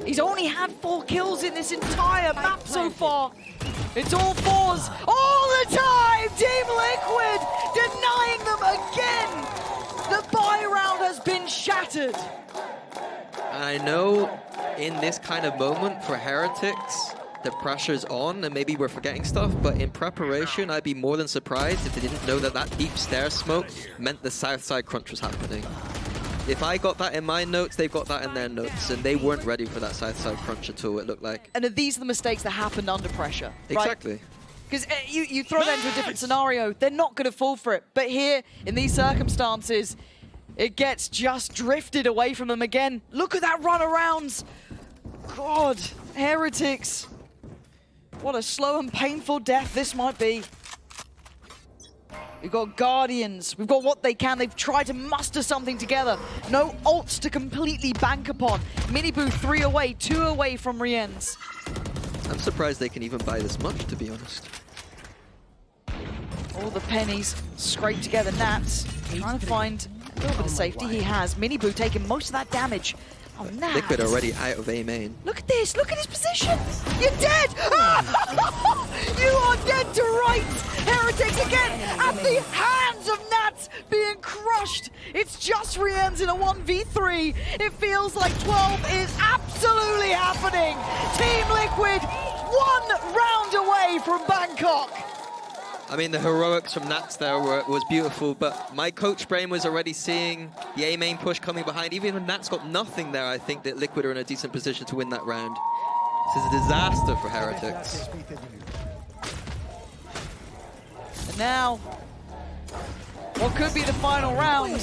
He's only had 4 kills in this entire map so far. It's all 4s all the time. Team Liquid denying them again. The buy round has been shattered. I know in this kind of moment for Heretics, the pressure's on and maybe we're forgetting stuff, but in preparation, I'd be more than surprised if they didn't know that that deep stair smoke meant the south side crunch was happening. If I got that in my notes, they've got that in their notes, and they weren't ready for that south side crunch at all, it looked like. And are these the mistakes that happened under pressure? Exactly. Because you throw them into a different scenario, they're not going to fall for it. But here, in these circumstances, it gets just drifted away from them again. Look at that run arounds. God, Heretics. What a slow and painful death this might be. We've got Guardians. We've got what they can. They've tried to muster something together. No ults to completely bank upon. Miniboo 3 away, 2 away from Rienz. I'm surprised they can even buy this much, to be honest. All the pennies scraped together. Nats trying to find a little bit of safety. He has. Miniboo taking most of that damage. Oh, Nats. Liquid already out of A main. Look at this. Look at his position. You're dead. You are dead to rights. Heretics again at the hands of Nats being crushed. It's just Rienz in a 1v3. It feels like 12 is absolutely happening. Team Liquid 1 round away from Bangkok. I mean, the heroics from Nats there was beautiful, but my coach brain was already seeing the A main push coming behind. Even when Nats got nothing there, I think that Liquid are in a decent position to win that round. This is a disaster for Heretics. And now, what could be the final round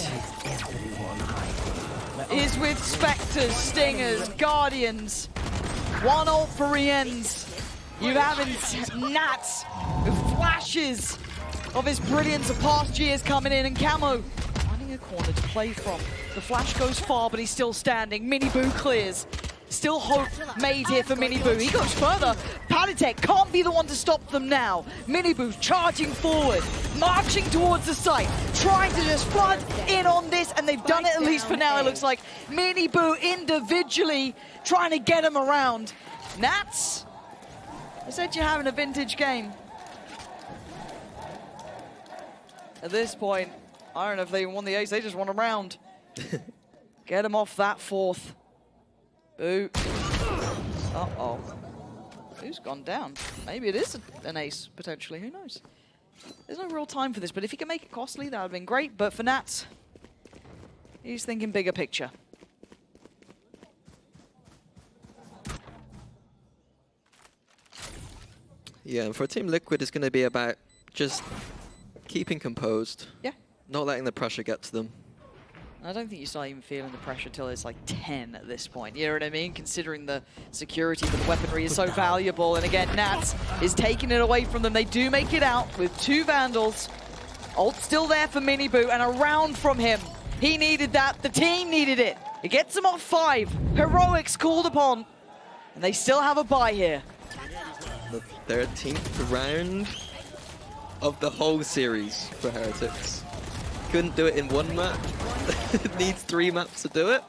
is with Spectres, Stingers, Guardians. 1 ult for Rienz. You have Nats with flashes of his brilliance of past years coming in, and Camo finding a corner to play from. The flash goes far, but he's still standing. Miniboo clears. Still hope made here for Miniboo. He goes further. Patatek can't be the one to stop them now. Miniboo charging forward, marching towards the site, trying to just flood in on this, and they've done it at least for now. It looks like Miniboo individually trying to get him around. Nats, I said you're having a vintage game. At this point, I don't know if they won the ace, they just won a round. Get him off that 4th. Boo. Uh-oh. Who's gone down? Maybe it is an ace, potentially. Who knows? There's no real time for this, but if he can make it costly, that would have been great. But for Nats, he's thinking bigger picture. Yeah, and for Team Liquid, it's going to be about just keeping composed. Yeah. Not letting the pressure get to them. I don't think you start even feeling the pressure till it's like 10 at this point. You know what I mean? Considering the security for the weaponry is so valuable. And again, Nats is taking it away from them. They do make it out with 2 Vandals. Ult still there for Miniboo, and a round from him. He needed that. The team needed it. It gets them off 5. Heroics called upon. And they still have a bye here. The 13th round of the whole series for Heretics. Couldn't do it in 1 map. Needs 3 maps to do it.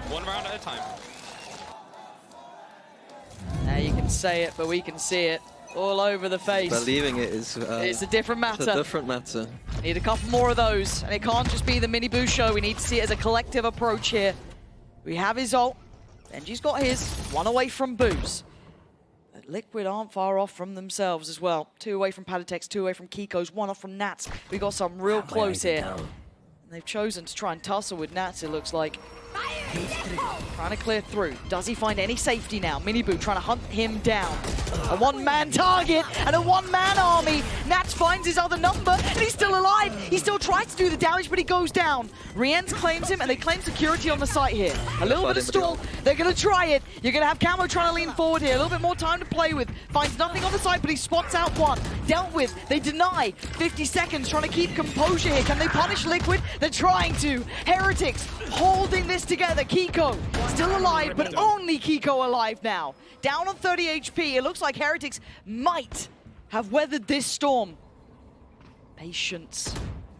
1 round at a time. Now you can say it, but we can see it all over the face. Believing it is it's a different matter. It's a different matter. Need a couple more of those, and it can't just be the Miniboo show. We need to see it as a collective approach here. We have his ult. Benji's got his. 1 away from Boo's. But Liquid aren't far off from themselves as well. 2 away from Patatex, 2 away from Kiko's, 1 off from Nats. We got some real close here. And they've chosen to try and tussle with Nats, it looks like. Trying to clear through. Does he find any safety now? Miniboo trying to hunt him down. A 1-man target and a 1-man army. Nats finds his other number and he's still alive. He still tries to do the damage, but he goes down. Rienz claims him and they claim security on the site here. A little bit of stall. They're going to try it. You're going to have Camo trying to lean forward here. A little bit more time to play with. Finds nothing on the site, but he spots out 1. Dealt with. They deny. 50 seconds trying to keep composure here. Can they punish Liquid? They're trying to. Heretics holding this together. Kiko still alive, but only Kiko alive now. Down on 30 HP. It looks like Heretics might have weathered this storm. Patience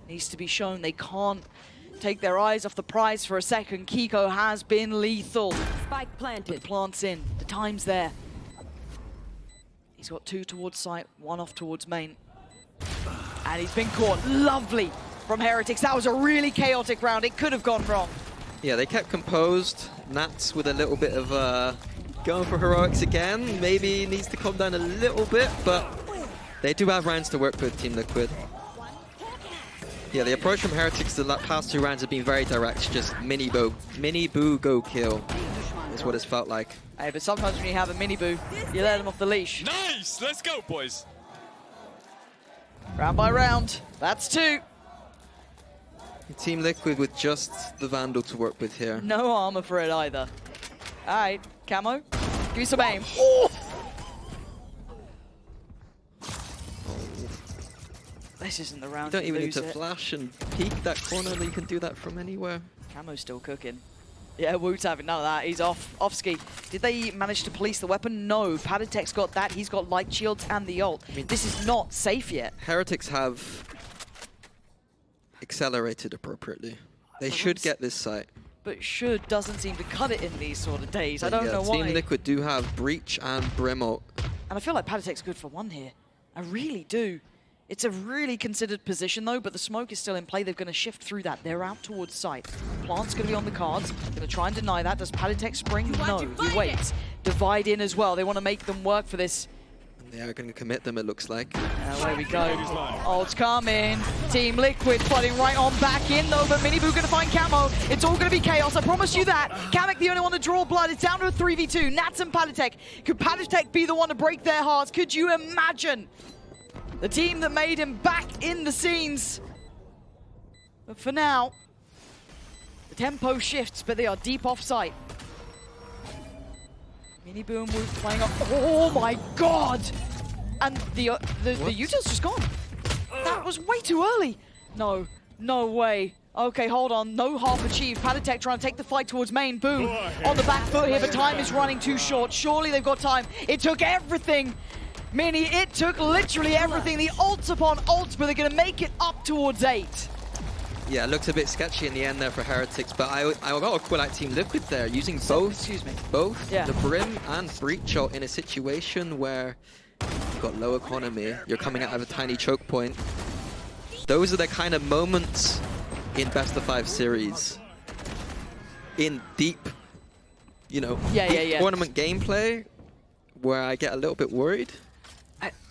needs to be shown. They can't take their eyes off the prize for a second. Kiko has been lethal. Spike planted. Plants in. The time's there. He's got 2 towards site, 1 off towards main. And he's been caught. Lovely from Heretics. That was a really chaotic round. It could have gone wrong. Yeah, they kept composed. Nats with a little bit of going for heroics again. Maybe needs to calm down a little bit, but they do have rounds to work with Team Liquid. Yeah, the approach from Heretics the past 2 rounds have been very direct. Just Miniboo go kill is what it's felt like. Hey, but sometimes when you have a Miniboo, you let him off the leash. Nice! Let's go, boys. Round by round. That's 2. Team Liquid with just the Vandal to work with here. No armor for it either. All right, Camo, give me some aim. Oh! This isn't the round. You don't even need to it. flash and peek that corner. You can do that from anywhere. Camo's still cooking. Yeah, Woot's having none of that. He's off ski. Did they manage to police the weapon? No. Patatek's got that. He's got light shields and the ult. I mean, this is not safe yet. Heretics have accelerated appropriately. They should get this site. But should doesn't seem to cut it in these sort of days. I don't know why. Team Liquid do have Breach and Brim ult. And I feel like Patatek's good for 1 here. I really do. It's a really considered position, though, but the smoke is still in play. They're going to shift through that. They're out towards site. Plant's going to be on the cards. Going to try and deny that. Does Palitek spring? No, he waits. Divide in as well. They want to make them work for this. They are going to commit them, it looks like. Away we go. Ult's coming. Team Liquid flooding right on back in, though, but Miniboo going to find Camo. It's all going to be chaos, I promise you that. Kamek the only one to draw blood. It's down to a 3v2. Nats and Palitek. Could Palitek be the one to break their hearts? Could you imagine? The team that made him back in the scenes. But for now, the tempo shifts, but they are deep off site. Miniboo and Woot playing up. Oh my god! And the util's just gone. That was way too early. No, no way. Okay, hold on. No half achieved. Palitek trying to take the fight towards main. Boom. On the back foot here, but time is running too short. Surely they've got time. It took everything. Mini, it took literally everything. The ults upon ults, but they're going to make it up towards 8. Yeah, it looks a bit sketchy in the end there for Heretics, but I got to call out Team Liquid there, using both, the Brim and Breach ult in a situation where you've got low economy, you're coming out of a tiny choke point. Those are the kind of moments in best of 5 series, in deep, deep tournament gameplay, where I get a little bit worried.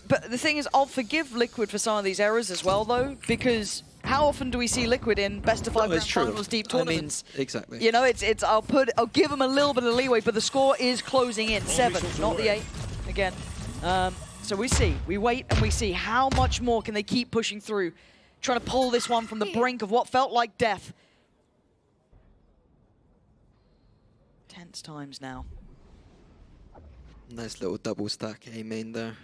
But the thing is, I'll forgive Liquid for some of these errors as well, though, because how often do we see Liquid in best of 5 grand finals deep tournaments? I mean, exactly. You know, I'll give them a little bit of leeway, but the score is closing in 7, not the 8 again. So we wait and we see how much more can they keep pushing through, trying to pull this one from the brink of what felt like death. Tense times now. Nice little double stack A main there.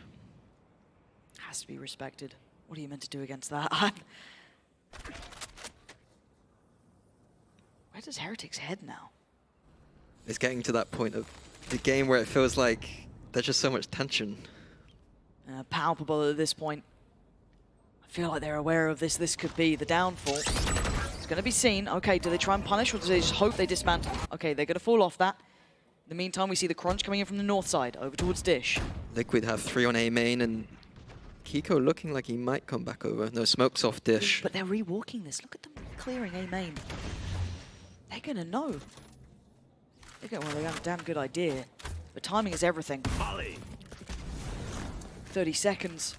Has to be respected. What are you meant to do against that? Where does Heretics head now? It's getting to that point of the game where it feels like there's just so much tension. Palpable at this point. I feel like they're aware of this. This could be the downfall. It's going to be seen. Okay, do they try and punish or do they just hope they dismantle? Okay, they're going to fall off that. In the meantime, we see the crunch coming in from the north side, over towards Dish. Liquid have 3 on A main, and Kiko looking like he might come back over. No, smoke's off Dish. But they're rewalking this. Look at them clearing A main. They're going to know. Well, they have a damn good idea. But timing is everything. 30 seconds.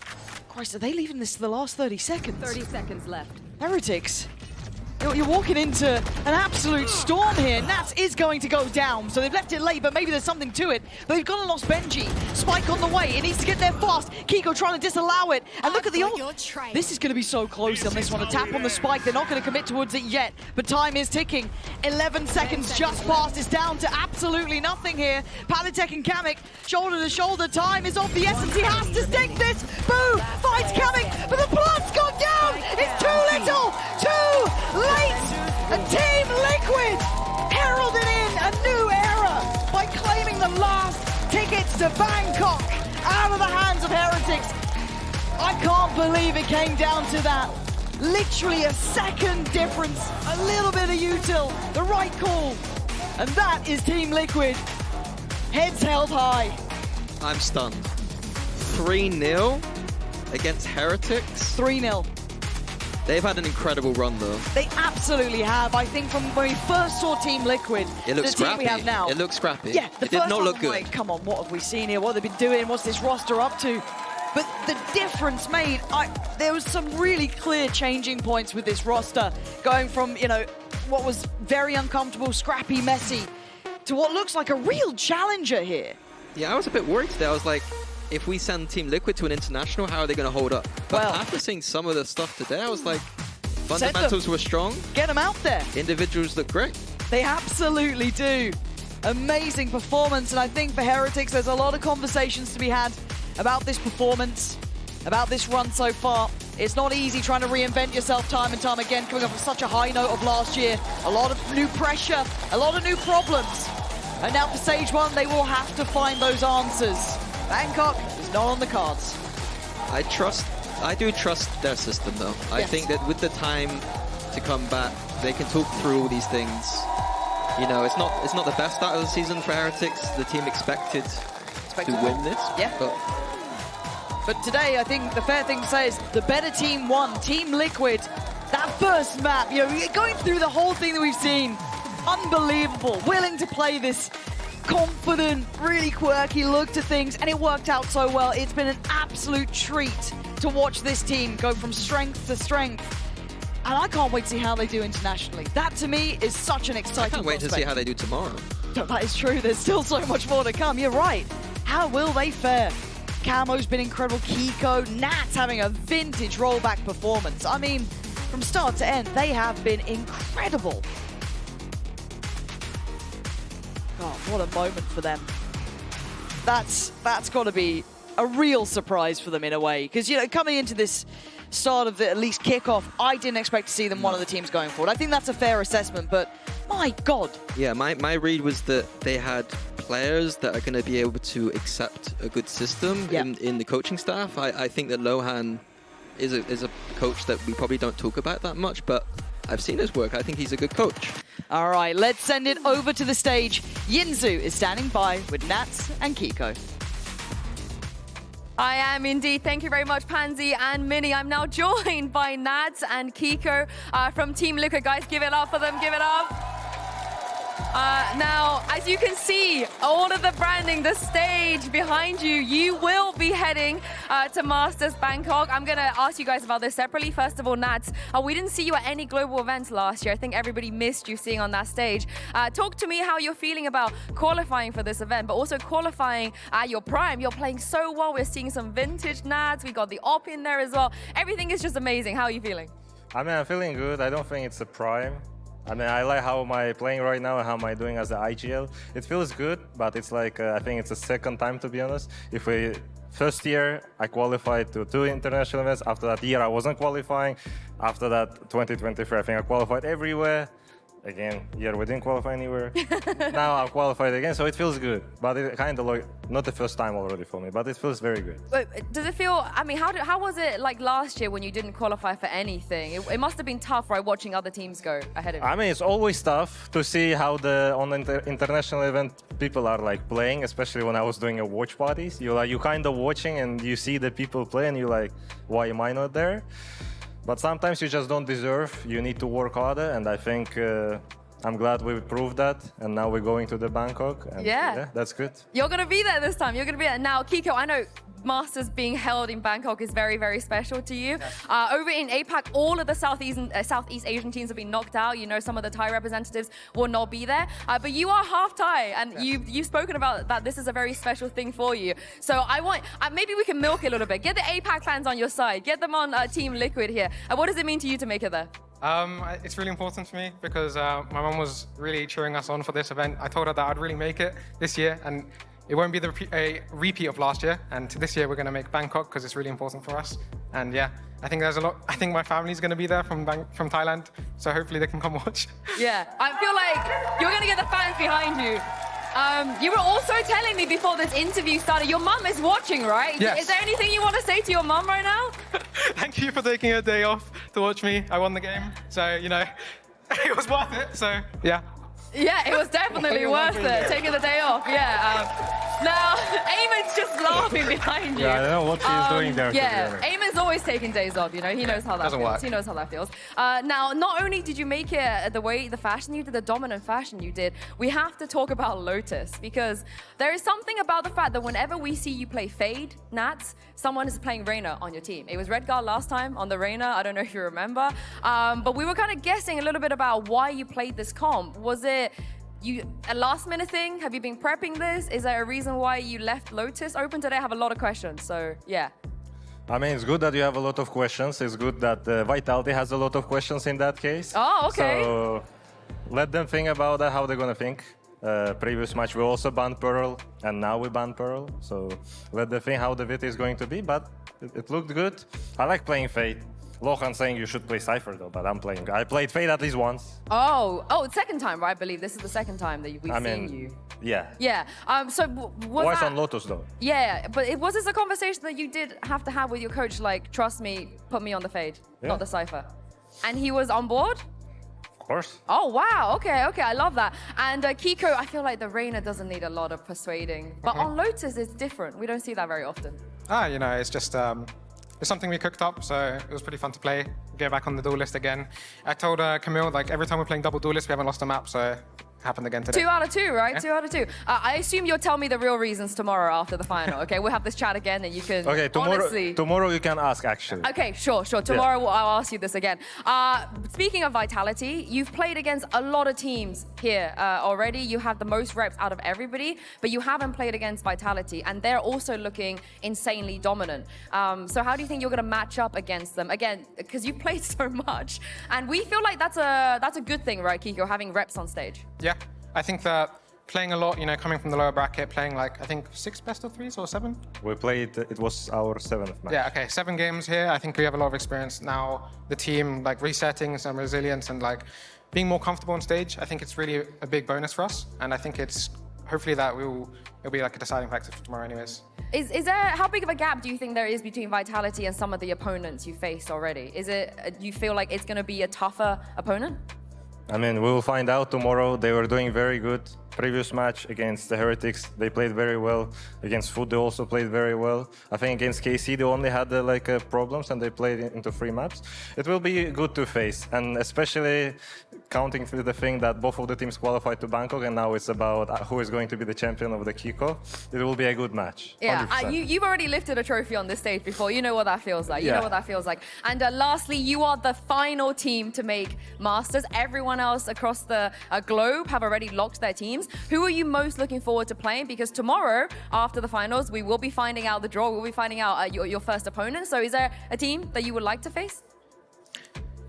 Christ, are they leaving this to the last 30 seconds? 30 seconds left. Heretics. You're walking into an absolute storm here. Nats is going to go down, so they've left it late, but maybe there's something to it. But they've gone and lost Benji. Spike on the way. It needs to get there fast. Kiko trying to disallow it. And look at the ult. This is going to be so close on this one. A tap on the spike. They're not going to commit towards it yet, but time is ticking. 11 seconds just passed. It's down to absolutely nothing here. Palitek and Kamek, shoulder to shoulder. Time is of the essence. He has to take this. Boo! Fights Kamek, but the plant's gone down. It's too little. Too late. And Team Liquid heralding in a new era by claiming the last tickets to Bangkok out of the hands of Heretics. I can't believe it came down to that. Literally a second difference, a little bit of util, the right call. And that is Team Liquid. Heads held high. I'm stunned. 3-0 against Heretics. 3-0. They've had an incredible run, though. They absolutely have. I think from when we first saw Team Liquid, it looks the team scrappy. we have now. It looks scrappy. Yeah, it did not look good. Like, come on, what have we seen here? What have they been doing? What's this roster up to? But the difference made, there was some really clear changing points with this roster, going from, what was very uncomfortable, scrappy, messy, to what looks like a real challenger here. Yeah, I was a bit worried today. I was like, if we send Team Liquid to an international, how are they going to hold up? But after seeing some of the stuff today, I was like, fundamentals were strong. Get them out there. Individuals look great. They absolutely do. Amazing performance, and I think for Heretics, there's a lot of conversations to be had about this performance, about this run so far. It's not easy trying to reinvent yourself time and time again, coming off of such a high note of last year. A lot of new pressure, a lot of new problems. And now for Stage 1, they will have to find those answers. Bangkok is not on the cards. I do trust their system, though. Yes. I think that with the time to come back, they can talk through all these things. It's not the best start of the season for Heretics. The team expected to win this. Yeah. But But today, I think the fair thing to say is the better team won. Team Liquid, that first map, you know, going through the whole thing that we've seen, unbelievable. Willing to play this confident, really quirky look to things, and it worked out so well. It's been an absolute treat to watch this team go from strength to strength. And I can't wait to see how they do internationally. That, to me, is such an exciting I can't wait to see how they do tomorrow. No, that is true. There's still so much more to come. You're right. How will they fare? Camo's been incredible. Kiko, Nats having a vintage rollback performance. I mean, from start to end, they have been incredible. God, what a moment for them. That's got to be a real surprise for them in a way. Because, you know, coming into this start of the at least kickoff, I didn't expect to see them one of the teams going forward. I think that's a fair assessment, but my God. Yeah, my read was that they had players that are going to be able to accept a good system in the coaching staff. I think that Lohan is a coach that we probably don't talk about that much, but I've seen his work. I think he's a good coach. All right, let's send it over to the stage. Yinzu is standing by with Nats and Kiko. I am indeed. Thank you very much, Pansy and Minnie. I'm now joined by Nats and Kiko from Team Liquid. Guys, give it up for them. Give it up. Now, as you can see, all of the branding, the stage behind you, you will be heading to Masters Bangkok. I'm going to ask you guys about this separately. First of all, Nats, we didn't see you at any global events last year. I think everybody missed you seeing on that stage. Talk to me how you're feeling about qualifying for this event, but also qualifying at your prime. You're playing so well. We're seeing some vintage Nats. We got the op in there as well. Everything is just amazing. How are you feeling? I mean, I'm feeling good. I don't think it's a prime. I mean, I like how am I playing right now and how am I doing as the IGL. It feels good, but it's like, I think it's a second time, to be honest. First year, I qualified to 2 international events. After that year, I wasn't qualifying. After that, 2023, I think I qualified everywhere. Again, year we didn't qualify anywhere. Now I qualified again, so it feels good. But it kind of like, not the first time already for me, but it feels very good. But does it feel, I mean, how was it like last year when you didn't qualify for anything? It must have been tough, right, watching other teams go ahead of you. I mean, it's always tough to see how on the international event people are like playing, especially when I was doing a watch parties. You kind of watching and you see the people play and you're like, why am I not there? But sometimes you just don't deserve. You need to work harder, and I think I'm glad we proved that. And now we're going to the Bangkok. And yeah, that's good. You're going to be there this time. You're going to be there. Now, Kiko, I know Masters being held in Bangkok is very, very special to you. Over in APAC, all of the Southeast Asian teams have been knocked out. You know, some of the Thai representatives will not be there. But you are half Thai, and you've spoken about that. This is a very special thing for you. So I want, maybe we can milk it a little bit. Get the APAC fans on your side. Get them on Team Liquid here. What does it mean to you to make it there? It's really important to me because my mum was really cheering us on for this event. I told her that I'd really make it this year, and it won't be a repeat of last year. And this year we're going to make Bangkok because it's really important for us. And yeah, I think there's a lot. I think my family's going to be there from Thailand, so hopefully they can come watch. Yeah, I feel like you're going to get the fans behind you. You were also telling me before this interview started, your mum is watching, right? Yes. Is there anything you want to say to your mum right now? Thank you for taking a day off to watch me. I won the game, so, you know, it was worth it, so, yeah. Yeah, it was definitely worth it, taking the day off, yeah. Now, Eamon's just laughing behind you. Yeah, I don't know what she's doing there. Yeah, Eamon's always taking days off, you know, he knows how that feels. He knows how that feels. Now, not only did you make it the fashion you did, the dominant fashion you did, we have to talk about Lotus, because there is something about the fact that whenever we see you play Fade, Nats, someone is playing Reyna on your team. It was Redguard last time on the Reyna, I don't know if you remember, but we were kind of guessing a little bit about why you played this comp. Was it a last minute thing? Have you been prepping this? Is there a reason why you left Lotus open today? I have a lot of questions, so yeah. I mean, it's good that you have a lot of questions. It's good that Vitality has a lot of questions in that case. Oh, okay. So let them think about that, how they're going to think. Previous match, we also banned Pearl, and now we banned Pearl. So let them think how the VT is going to be, but it looked good. I like playing Fate. Lohan saying you should play Cypher though, but I played Fate at least once. Oh, second time, right? I believe this is the second time that we've seen you. Yeah. Yeah. So was Twice that... on Lotus though. Yeah, but was this a conversation that you did have to have with your coach? Like, trust me, put me on the Fade, not the Cypher. And he was on board? Of course. Oh, wow. Okay, I love that. And Kiko, I feel like the Reyna doesn't need a lot of persuading. But on Lotus, it's different. We don't see that very often. You know, it's just it's something we cooked up, so it was pretty fun to play. Get back on the duel list again. I told Camille, like, every time we're playing double duel list, we haven't lost a map, so it happened again today. 2 out of 2, right? Yeah. 2 out of 2. I assume you'll tell me the real reasons tomorrow after the final, okay? We'll have this chat again and you can Okay, tomorrow you can ask, actually. Okay, sure. Tomorrow I'll ask you this again. Speaking of Vitality, you've played against a lot of teams here already. You have the most reps out of everybody, but you haven't played against Vitality, and they're also looking insanely dominant. So how do you think you're going to match up against them? Again, because you've played so much, and we feel like that's a good thing, right, Kiko, having reps on stage? Yeah, I think that playing a lot, you know, coming from the lower bracket, playing like, I think 6 best of 3s or 7? We played, it was our 7th match. Yeah, okay, 7 games here. I think we have a lot of experience now. The team, like, resetting some resilience and, like, being more comfortable on stage. I think it's really a big bonus for us. And I think it's, hopefully that it'll be like a deciding factor for tomorrow anyways. Is there, how big of a gap do you think there is between Vitality and some of the opponents you faced already? Is it, do you feel like it's going to be a tougher opponent? I mean, we will find out tomorrow. They were doing very good. Previous match against the Heretics, they played very well. Against Food, they also played very well. I think against KC, they only had problems and they played into 3 maps. It will be good to face, and especially counting through the thing that both of the teams qualified to Bangkok, and now it's about who is going to be the champion of the Kickoff. It will be a good match. Yeah, you've already lifted a trophy on this stage before. You know what that feels like. You know what that feels like. And lastly, you are the final team to make Masters. Everyone else across the globe have already locked their teams. Who are you most looking forward to playing? Because tomorrow, after the finals, we will be finding out the draw. We'll be finding out your first opponent. So is there a team that you would like to face?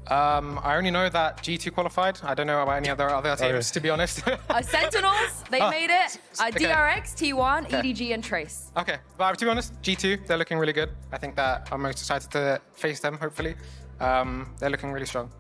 I only know that G2 qualified. I don't know about any other teams, to be honest. Sentinels, they made it. DRX, T1, EDG, and Trace. Okay, but to be honest, G2, they're looking really good. I think that I'm most excited to face them, hopefully. They're looking really strong.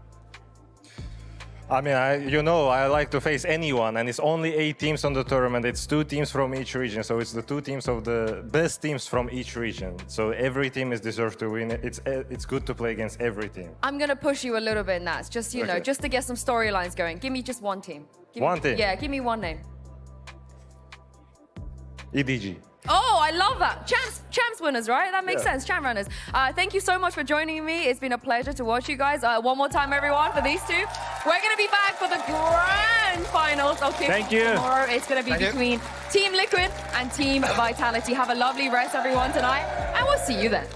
I mean, I like to face anyone, and it's only 8 teams on the tournament. It's 2 teams from each region, so it's the 2 teams of the best teams from each region. So every team is deserved to win. It's good to play against every team. I'm gonna push you a little bit, Nats. Just know, just to get some storylines going. Give me just one team. One team? Yeah, give me one name. EDG. Oh, I love that. Champs winners, right? That makes sense. Champ runners. Thank you so much for joining me. It's been a pleasure to watch you guys. One more time, everyone, for these 2. We're going to be back for the grand finals. Okay, thank you. Tomorrow it's going to be between Team Liquid and Team Vitality. Have a lovely rest, everyone, tonight, and we'll see you then.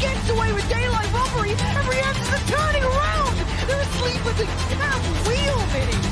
gets away with daylight robbery and reacts to turning around. They're asleep with the damn wheel, Vinny.